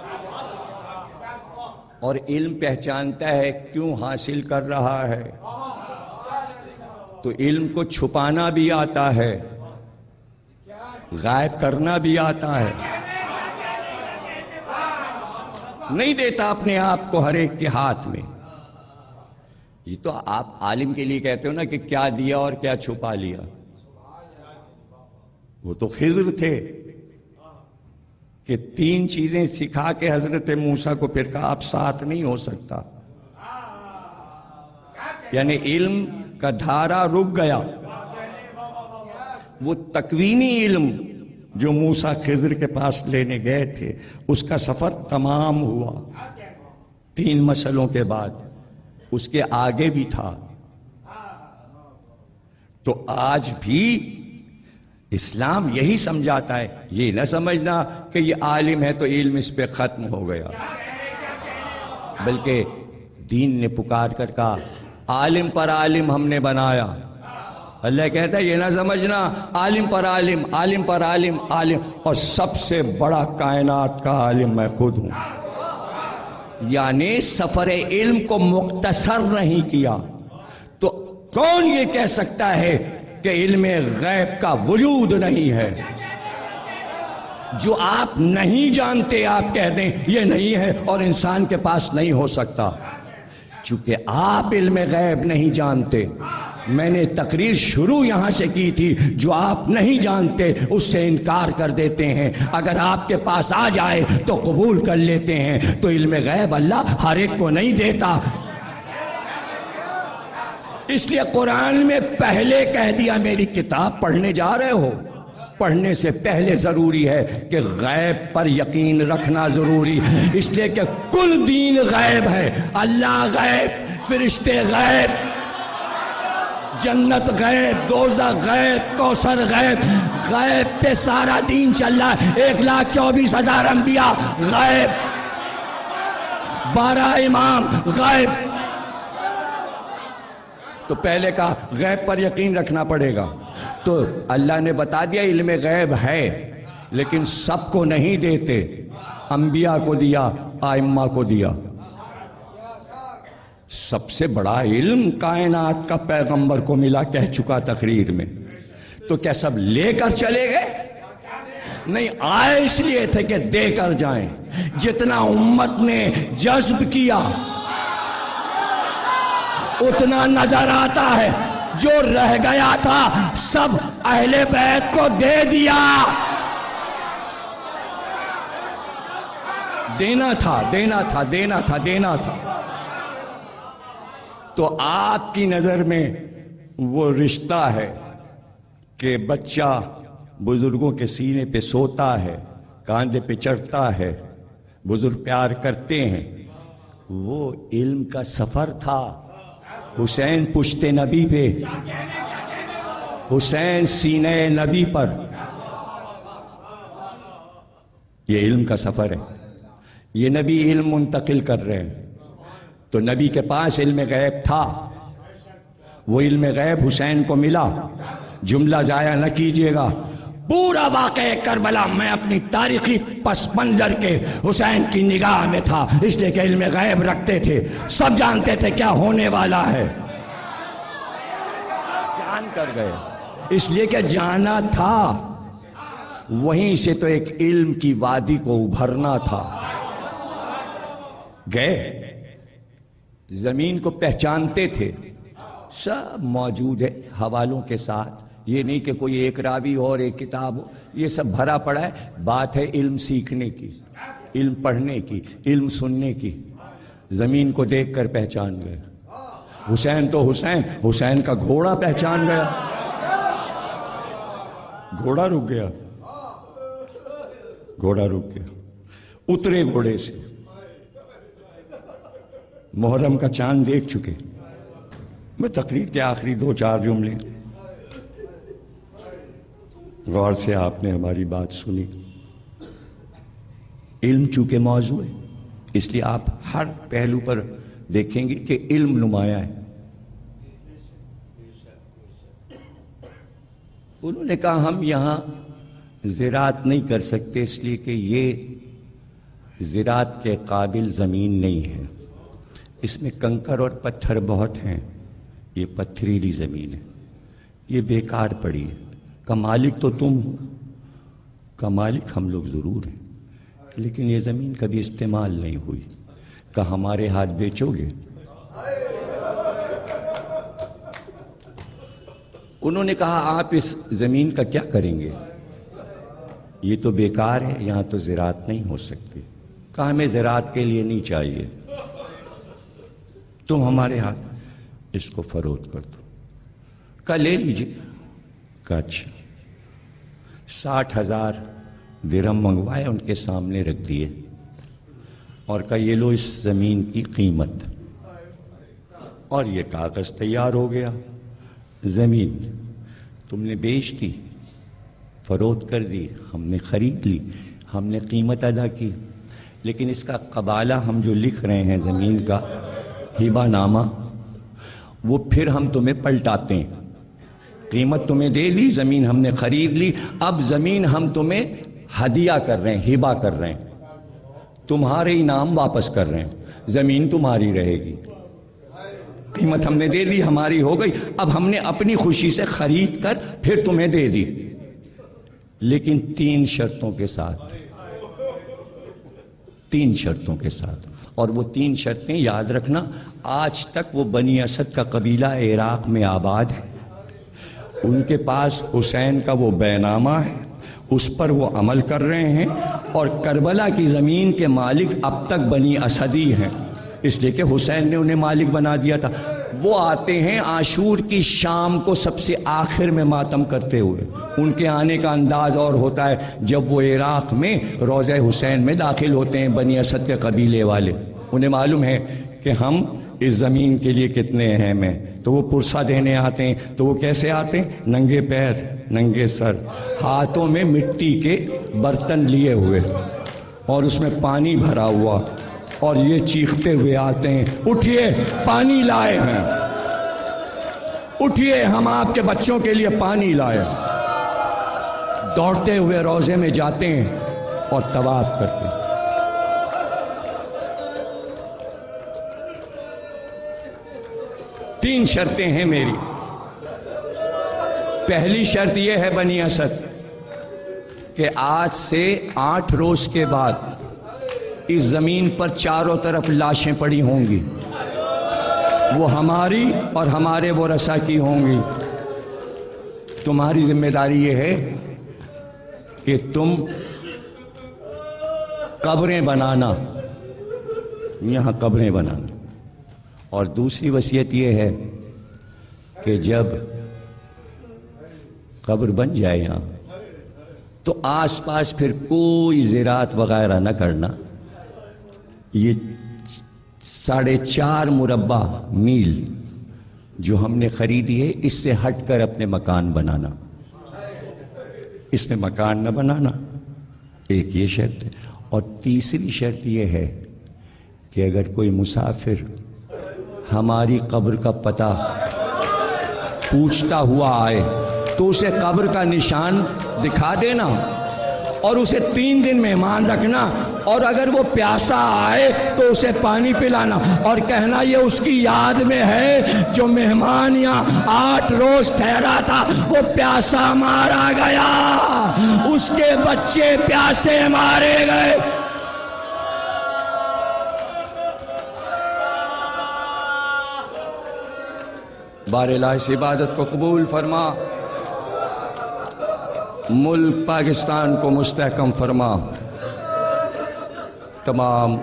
اور علم پہچانتا ہے کیوں حاصل کر رہا ہے، تو علم کو چھپانا بھی آتا ہے، غائب کرنا بھی آتا ہے، نہیں دیتا اپنے آپ کو ہر ایک کے ہاتھ میں۔ یہ تو آپ عالم کے لیے کہتے ہو نا کہ کیا دیا اور کیا چھپا لیا۔ وہ تو خضر تھے کہ 3 چیزیں سکھا کے حضرت موسیٰ کو پھر کہا اب ساتھ نہیں ہو سکتا، یعنی علم کا دھارا رک گیا۔ وہ تکوینی علم جو موسیٰ خضر کے پاس لینے گئے تھے، اس کا سفر تمام ہوا 3 مسئلوں کے بعد، اس کے آگے بھی تھا۔ تو آج بھی اسلام یہی سمجھاتا ہے، یہ نہ سمجھنا کہ یہ عالم ہے تو علم اس پہ ختم ہو گیا، بلکہ دین نے پکار کر کہا عالم پر عالم ہم نے بنایا، اللہ کہتا ہے یہ نہ سمجھنا عالم پر عالم، عالم پر عالم، عالم، اور سب سے بڑا کائنات کا عالم میں خود ہوں۔ یعنی سفر علم کو مختصر نہیں کیا تو کون یہ کہہ سکتا ہے کہ علم غیب کا وجود نہیں ہے؟ جو آپ نہیں جانتے آپ کہہ دیں یہ نہیں ہے اور انسان کے پاس نہیں ہو سکتا۔ چونکہ آپ علم غیب نہیں جانتے، میں نے تقریر شروع یہاں سے کی تھی، جو آپ نہیں جانتے اس سے انکار کر دیتے ہیں، اگر آپ کے پاس آ جائے تو قبول کر لیتے ہیں۔ تو علم غیب اللہ ہر ایک کو نہیں دیتا، اس لیے قرآن میں پہلے کہہ دیا میری کتاب پڑھنے جا رہے ہو، پڑھنے سے پہلے ضروری ہے کہ غیب پر یقین رکھنا ضروری، اس لیے کہ کل دین غیب ہے۔ اللہ غیب، فرشتے غیب، جنت غیب، دوزخ غیب، کوثر غیب، غیب پہ سارا دین چل رہا ہے۔ 1,24,000 انبیاء غیب، 12 امام غیب۔ تو پہلے کہا غیب پر یقین رکھنا پڑے گا، تو اللہ نے بتا دیا علم غیب ہے لیکن سب کو نہیں دیتے، انبیاء کو دیا، ائمہ کو دیا۔ سب سے بڑا علم کائنات کا پیغمبر کو ملا، کہہ چکا تقریر میں، تو کیا سب لے کر چلے گئے؟ نہیں، آئے اس لیے تھے کہ دے کر جائیں۔ جتنا امت نے جذب کیا اتنا نظر آتا ہے، جو رہ گیا تھا سب اہل بیت کو دے دیا۔ دینا تھا، دینا تھا، دینا تھا، دینا تھا۔ تو آپ کی نظر میں وہ رشتہ ہے کہ بچہ بزرگوں کے سینے پہ سوتا ہے، کاندھے پہ چڑھتا ہے، بزرگ پیار کرتے ہیں، وہ علم کا سفر تھا۔ حسین پشت نبی پہ، حسین سینہ نبی پر، یہ علم کا سفر ہے۔ یہ نبی علم منتقل کر رہے ہیں، تو نبی کے پاس علم غیب تھا، وہ علم غیب حسین کو ملا۔ جملہ ضائع نہ کیجئے گا، پورا واقعہ کربلا میں اپنی تاریخی پس منظر کے حسین کی نگاہ میں تھا، اس لیے کہ علم غیب رکھتے تھے، سب جانتے تھے کیا ہونے والا ہے، جان کر گئے، اس لیے کہ جانا تھا۔ وہیں سے تو ایک علم کی وادی کو ابھرنا تھا۔ گئے، زمین کو پہچانتے تھے، سب موجود ہے حوالوں کے ساتھ، یہ نہیں کہ کوئی ایک راوی ہو اور ایک کتاب ہو، یہ سب بھرا پڑا ہے۔ بات ہے علم سیکھنے کی، علم پڑھنے کی، علم سننے کی۔ زمین کو دیکھ کر پہچان گئے، حسین تو حسین، حسین کا گھوڑا پہچان گیا، گھوڑا رک گیا، گھوڑا رک گیا، اترے گھوڑے سے، محرم کا چاند دیکھ چکے۔ میں تقریر کے آخری 2-4 جملے غور سے آپ نے ہماری بات سنی۔ علم چونکہ موضوع ہے، اس لیے آپ ہر پہلو پر دیکھیں گے کہ علم نمایاں ہے۔ انہوں نے کہا ہم یہاں زراعت نہیں کر سکتے اس لیے کہ یہ زراعت کے قابل زمین نہیں ہے، اس میں کنکر اور پتھر بہت ہیں، یہ پتھریلی زمین ہے، یہ بیکار پڑی ہے، کا مالک تو تم ہو، کا مالک ہم لوگ ضرور ہیں، لیکن یہ زمین کبھی استعمال نہیں ہوئی، کہ ہمارے ہاتھ بیچو گے؟ انہوں نے کہا آپ اس زمین کا کیا کریں گے؟ یہ تو بیکار ہے، یہاں تو زراعت نہیں ہو سکتی۔ کہا ہمیں زراعت کے لیے نہیں چاہیے، تم ہمارے ہاتھ اس کو فروخت کر دو۔ کہا لے لیجیے۔ کہا اچھا۔ 60,000 درہم منگوائے، ان کے سامنے رکھ دیے اور کہا یہ لو اس زمین کی قیمت، اور یہ کاغذ تیار ہو گیا۔ زمین تم نے بیچ دی، فروخت کر دی، ہم نے خرید لی، ہم نے قیمت ادا کی، لیکن اس کا قبالہ ہم جو لکھ رہے ہیں زمین کا ہبہ نامہ، وہ پھر ہم تمہیں پلٹاتے ہیں، قیمت تمہیں دے دی، زمین ہم نے خرید لی، اب زمین ہم تمہیں ہدیہ کر رہے ہیں، ہبہ کر رہے ہیں، تمہارے انعام واپس کر رہے ہیں، زمین تمہاری رہے گی، قیمت ہم نے دے دی، ہماری ہو گئی، اب ہم نے اپنی خوشی سے خرید کر پھر تمہیں دے دی، لیکن 3 شرطوں کے ساتھ، 3 شرطوں کے ساتھ، اور وہ 3 شرطیں یاد رکھنا، آج تک وہ بنی اسد کا قبیلہ عراق میں آباد ہے، ان کے پاس حسین کا وہ بینامہ ہے، اس پر وہ عمل کر رہے ہیں، اور کربلا کی زمین کے مالک اب تک بنی اسدی ہیں، اس لیے کہ حسین نے انہیں مالک بنا دیا تھا۔ وہ آتے ہیں عاشور کی شام کو سب سے آخر میں ماتم کرتے ہوئے، ان کے آنے کا انداز اور ہوتا ہے جب وہ عراق میں روضہ حسین میں داخل ہوتے ہیں بنی اسد کے قبیلے والے، انہیں معلوم ہے کہ ہم اس زمین کے لیے کتنے اہم ہیں، تو وہ پرسہ دینے آتے ہیں، تو وہ کیسے آتے ہیں؟ ننگے پیر، ننگے سر، ہاتھوں میں مٹی کے برتن لیے ہوئے اور اس میں پانی بھرا ہوا، اور یہ چیختے ہوئے آتے ہیں، اٹھئے پانی لائے ہیں، اٹھئے ہم آپ کے بچوں کے لیے پانی لائے، دوڑتے ہوئے روضے میں جاتے ہیں اور طواف کرتے ہیں۔ تین شرطیں ہیں میری۔ پہلی شرط یہ ہے بنی اسد کہ آج سے 8 روز کے بعد اس زمین پر چاروں طرف لاشیں پڑی ہوں گی، وہ ہماری اور ہمارے ورثاء کی ہوں گی۔ تمہاری ذمہ داری یہ ہے کہ تم قبریں بنانا، یہاں قبریں بنانا، اور دوسری وصیت یہ ہے کہ جب قبر بن جائے یہاں تو آس پاس پھر کوئی زراعت وغیرہ نہ کرنا، یہ 4.5 مربع میل جو ہم نے خریدی ہے اس سے ہٹ کر اپنے مکان بنانا، اس میں مکان نہ بنانا، ایک یہ شرط ہے۔ اور تیسری شرط یہ ہے کہ اگر کوئی مسافر ہماری قبر کا پتہ پوچھتا ہوا آئے تو اسے قبر کا نشان دکھا دینا اور اسے 3 دن مہمان رکھنا، اور اگر وہ پیاسا آئے تو اسے پانی پلانا اور کہنا یہ اس کی یاد میں ہے جو مہمان یہاں 8 روز ٹھہرا تھا، وہ پیاسا مارا گیا، اس کے بچے پیاسے مارے گئے۔ بار الہ اس عبادت کو قبول فرما، ملک پاکستان کو مستحکم فرما، تمام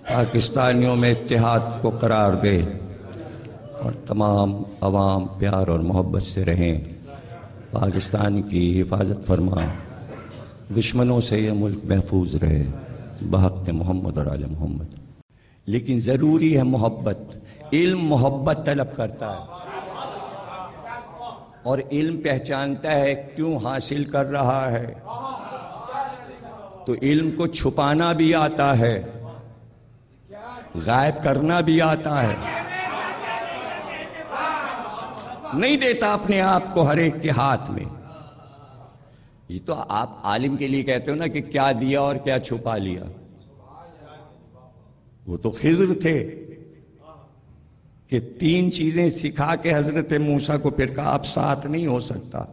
پاکستانیوں میں اتحاد کو قرار دے، اور تمام عوام پیار اور محبت سے رہیں، پاکستان کی حفاظت فرما، دشمنوں سے یہ ملک محفوظ رہے بحق محمد اور آل محمد۔ لیکن ضروری ہے محبت، علم محبت طلب کرتا ہے، اور علم پہچانتا ہے کیوں حاصل کر رہا ہے، تو علم کو چھپانا بھی آتا ہے، غائب کرنا بھی آتا ہے، نہیں دیتا اپنے آپ کو ہر ایک کے ہاتھ میں۔ یہ تو آپ عالم کے لیے کہتے ہو نا کہ کیا دیا اور کیا چھپا لیا، وہ تو خضر تھے کہ 3 چیزیں سکھا کے حضرت موسیٰ کو پھر کہا اب ساتھ نہیں ہو سکتا،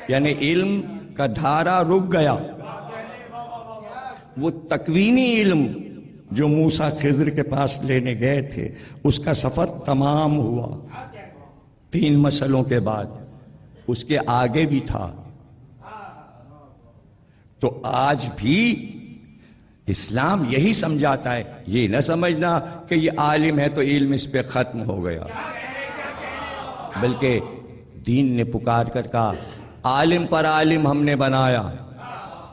یعنی علم کا دھارا رک گیا، وہ تکوینی علم جو موسیٰ خضر کے پاس لینے گئے تھے اس کا سفر تمام ہوا 3 مسئلوں کے بعد، اس کے آگے بھی تھا۔ تو آج بھی اسلام یہی سمجھاتا ہے، یہ نہ سمجھنا کہ یہ عالم ہے تو علم اس پہ ختم ہو گیا، بلکہ دین نے پکار کر کہا عالم پر عالم ہم نے بنایا۔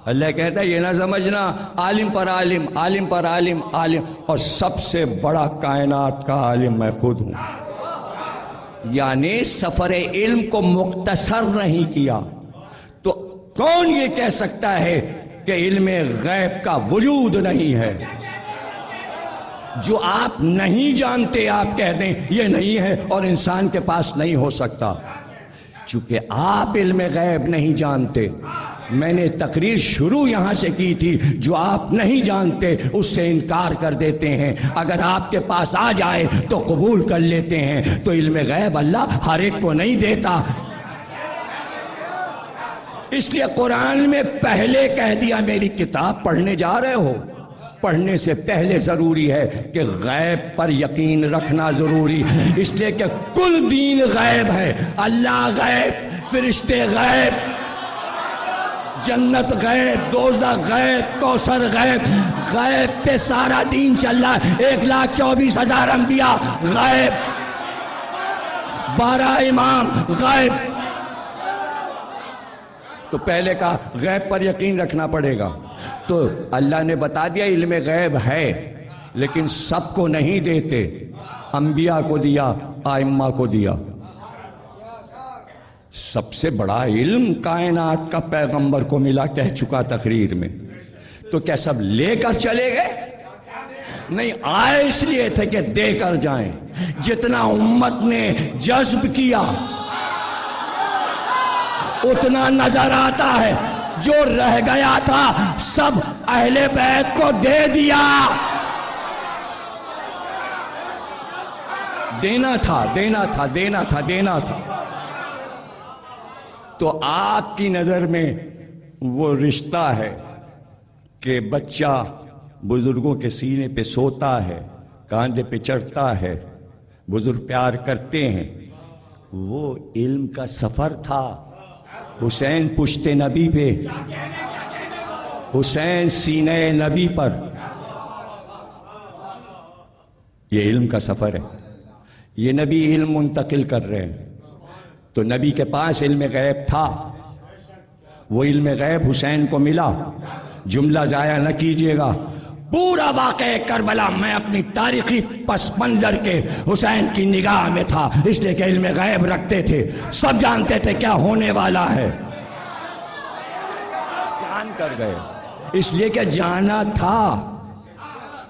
اللہ کہتا ہے یہ نہ سمجھنا عالم پر عالم، عالم پر عالم، عالم، اور سب سے بڑا کائنات کا عالم میں خود ہوں۔ یعنی سفر علم کو مختصر نہیں کیا، تو کون یہ کہہ سکتا ہے کہ علم غیب کا وجود نہیں ہے؟ جو آپ نہیں جانتے آپ کہہ دیں یہ نہیں ہے اور انسان کے پاس نہیں ہو سکتا. چونکہ آپ علم غیب نہیں جانتے. میں نے تقریر شروع یہاں سے کی تھی. جو آپ نہیں جانتے اس سے انکار کر دیتے ہیں. اگر آپ کے پاس آ جائے تو قبول کر لیتے ہیں. تو علم غیب اللہ ہر ایک کو نہیں دیتا. اس لیے قرآن میں پہلے کہہ دیا میری کتاب پڑھنے جا رہے ہو، پڑھنے سے پہلے ضروری ہے کہ غیب پر یقین رکھنا ضروری. اس لیے کہ کل دین غیب ہے. اللہ غیب، فرشتے غیب، جنت غیب، دوزخ غیب، کوثر غیب. غیب پہ سارا دین چل رہا ہے. 1,24,000 انبیاء غیب، 12 امام غیب. تو پہلے کا غیب پر یقین رکھنا پڑے گا. تو اللہ نے بتا دیا علم غیب ہے لیکن سب کو نہیں دیتے. انبیاء کو دیا، ائمہ کو دیا. سب سے بڑا علم کائنات کا پیغمبر کو ملا، کہہ چکا تقریر میں. تو کیا سب لے کر چلے گئے؟ نہیں، آئے اس لیے تھے کہ دے کر جائیں. جتنا امت نے جذب کیا اتنا نظر آتا ہے. جو رہ گیا تھا سب اہل بیت کو دے دیا. دینا تھا، دینا تھا، دینا تھا، دینا تھا. تو آپ کی نظر میں وہ رشتہ ہے کہ بچہ بزرگوں کے سینے پہ سوتا ہے، کاندھے پہ چڑھتا ہے، بزرگ پیار کرتے ہیں. وہ علم کا سفر تھا. حسین پشت نبی پہ، حسین سینہ نبی پر. یہ علم کا سفر ہے. یہ نبی علم منتقل کر رہے ہیں. تو نبی کے پاس علم غیب تھا. وہ علم غیب حسین کو ملا. جملہ ضائع نہ کیجیے گا. پورا واقعہ کربلا میں اپنی تاریخی پس منظر کے حسین کی نگاہ میں تھا. اس لیے کہ علم غیب رکھتے تھے. سب جانتے تھے کیا ہونے والا ہے. جان کر گئے اس لیے کہ جانا تھا.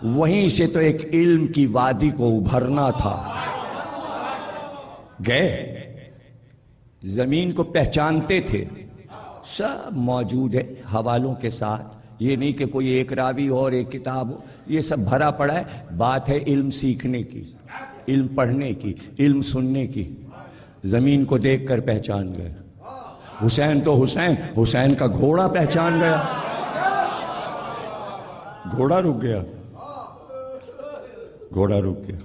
وہیں سے تو ایک علم کی وادی کو ابھرنا تھا. گئے، زمین کو پہچانتے تھے. سب موجود ہے حوالوں کے ساتھ. یہ نہیں کہ کوئی ایک راوی اور ایک کتاب ہو. یہ سب بھرا پڑا ہے. بات ہے علم سیکھنے کی، علم پڑھنے کی، علم سننے کی. زمین کو دیکھ کر پہچان گئے. حسین تو حسین، حسین کا گھوڑا پہچان گیا. گھوڑا رک گیا، گھوڑا رک گیا.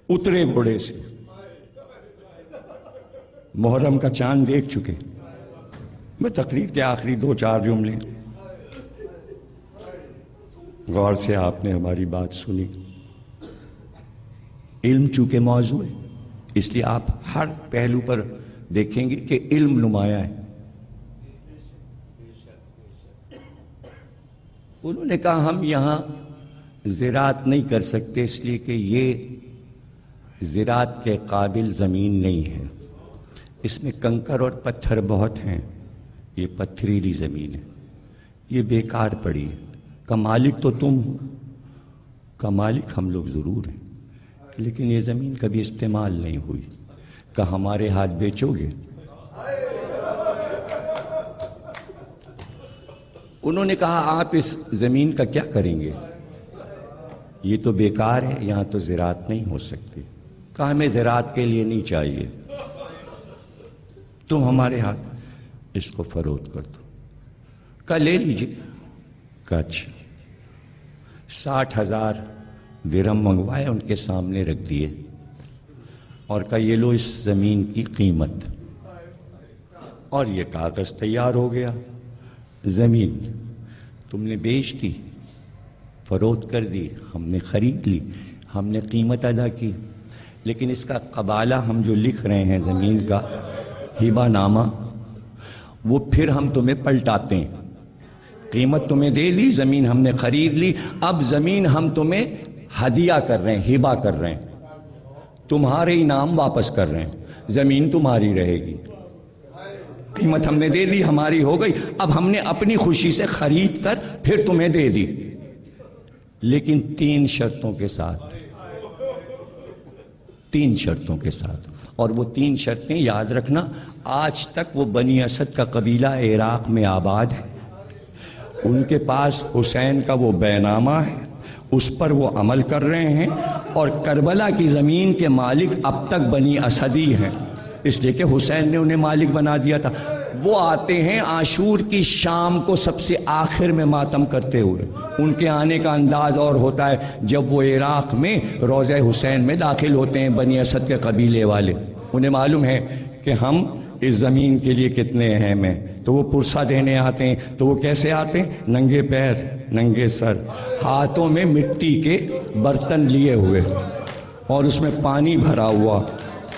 اترے گھوڑے سے. محرم کا چاند دیکھ چکے. میں تقریر کے آخری 2-4 جملے غور سے آپ نے ہماری بات سنی. علم چونکہ موضوع ہے اس لیے آپ ہر پہلو پر دیکھیں گے کہ علم نمایاں ہے. انہوں نے کہا ہم یہاں زراعت نہیں کر سکتے اس لیے کہ یہ زراعت کے قابل زمین نہیں ہے. اس میں کنکر اور پتھر بہت ہیں. یہ پتھریلی زمین ہے، یہ بیکار پڑی ہے. کا مالک تو تم ہو، کا مالک ہم لوگ ضرور ہیں لیکن یہ زمین کبھی استعمال نہیں ہوئی. کہ ہمارے ہاتھ بیچو گے؟ انہوں نے کہا آپ اس زمین کا کیا کریں گے؟ یہ تو بیکار ہے، یہاں تو زراعت نہیں ہو سکتی. کہا ہمیں زراعت کے لیے نہیں چاہیے، تم ہمارے ہاتھ اس کو فروخت کر دو. کہا لے لیجیے. کہا اچھا. 60,000 درہم منگوائے، ان کے سامنے رکھ دیے اور کہا یہ لو اس زمین کی قیمت. اور یہ کاغذ تیار ہو گیا. زمین تم نے بیچ دی، فروخت کر دی، ہم نے خرید لی، ہم نے قیمت ادا کی. لیکن اس کا قبالہ ہم جو لکھ رہے ہیں زمین کا ہبہ نامہ، وہ پھر ہم تمہیں پلٹاتے ہیں. قیمت تمہیں دے دی، زمین ہم نے خرید لی، اب زمین ہم تمہیں ہدیہ کر رہے ہیں، ہبہ کر رہے ہیں، تمہارے انعام واپس کر رہے ہیں. زمین تمہاری رہے گی. قیمت ہم نے دے دی، ہماری ہو گئی، اب ہم نے اپنی خوشی سے خرید کر پھر تمہیں دے دی. لیکن 3 شرطوں کے ساتھ، 3 شرطوں کے ساتھ. اور وہ 3 شرطیں یاد رکھنا. آج تک وہ بنی اسد کا قبیلہ عراق میں آباد ہے، ان کے پاس حسین کا وہ بینامہ ہے، اس پر وہ عمل کر رہے ہیں، اور کربلا کی زمین کے مالک اب تک بنی اسدی ہیں، اس لیے کہ حسین نے انہیں مالک بنا دیا تھا. وہ آتے ہیں عاشور کی شام کو سب سے آخر میں ماتم کرتے ہوئے. ان کے آنے کا انداز اور ہوتا ہے جب وہ عراق میں روضہ حسین میں داخل ہوتے ہیں بنی اسد کے قبیلے والے. انہیں معلوم ہے کہ ہم اس زمین کے لیے کتنے اہم ہیں، تو وہ پرسہ دینے آتے ہیں. تو وہ کیسے آتے ہیں؟ ننگے پیر، ننگے سر، ہاتھوں میں مٹی کے برتن لیے ہوئے اور اس میں پانی بھرا ہوا،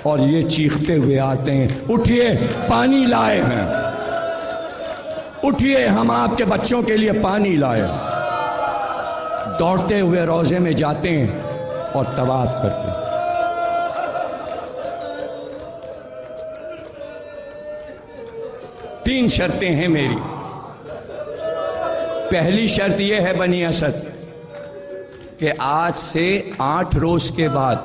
اور یہ چیختے ہوئے آتے ہیں، اٹھیے پانی لائے ہیں، اٹھیے ہم آپ کے بچوں کے لیے پانی لائے. دوڑتے ہوئے روضے میں جاتے ہیں اور طواف کرتے ہیں. تین شرطیں ہیں میری. پہلی شرط یہ ہے بنی اسد کہ آج سے 8 روز کے بعد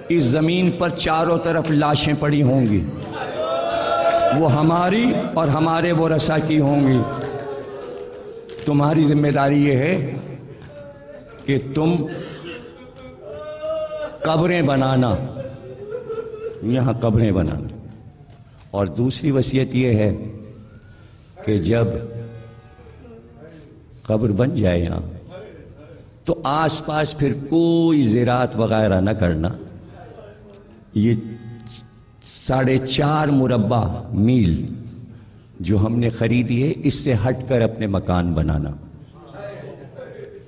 اس زمین پر چاروں طرف لاشیں پڑی ہوں گی، وہ ہماری اور ہمارے ورثاء کی ہوں گی. تمہاری ذمہ داری یہ ہے کہ تم قبریں بنانا، یہاں قبریں بنانا. اور دوسری وصیت یہ ہے کہ جب قبر بن جائے یہاں تو آس پاس پھر کوئی زراعت وغیرہ نہ کرنا. یہ 4.5 مربع میل جو ہم نے خریدی ہے اس سے ہٹ کر اپنے مکان بنانا،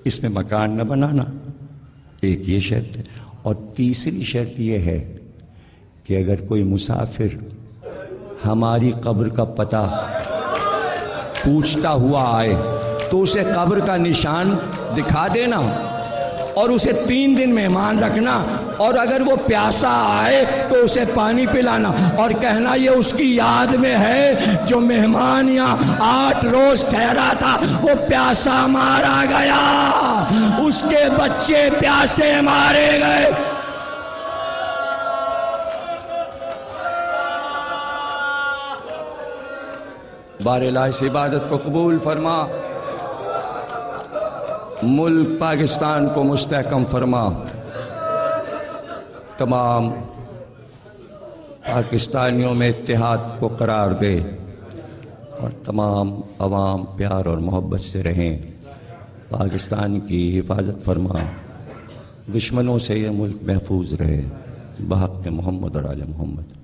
اس میں مکان نہ بنانا. ایک یہ شرط ہے. اور تیسری شرط یہ ہے کہ اگر کوئی مسافر ہماری قبر کا پتہ پوچھتا ہوا آئے تو اسے قبر کا نشان دکھا دینا اور اسے 3 دن مہمان رکھنا، اور اگر وہ پیاسا آئے تو اسے پانی پلانا اور کہنا یہ اس کی یاد میں ہے جو مہمان یہاں 8 روز ٹھہرا تھا، وہ پیاسا مارا گیا، اس کے بچے پیاسے مارے گئے. بار الہ اس عبادت کو قبول فرما، ملک پاکستان کو مستحکم فرما، تمام پاکستانیوں میں اتحاد کو قرار دے، اور تمام عوام پیار اور محبت سے رہیں. پاکستان کی حفاظت فرما، دشمنوں سے یہ ملک محفوظ رہے. بحق محمد اور آل محمد.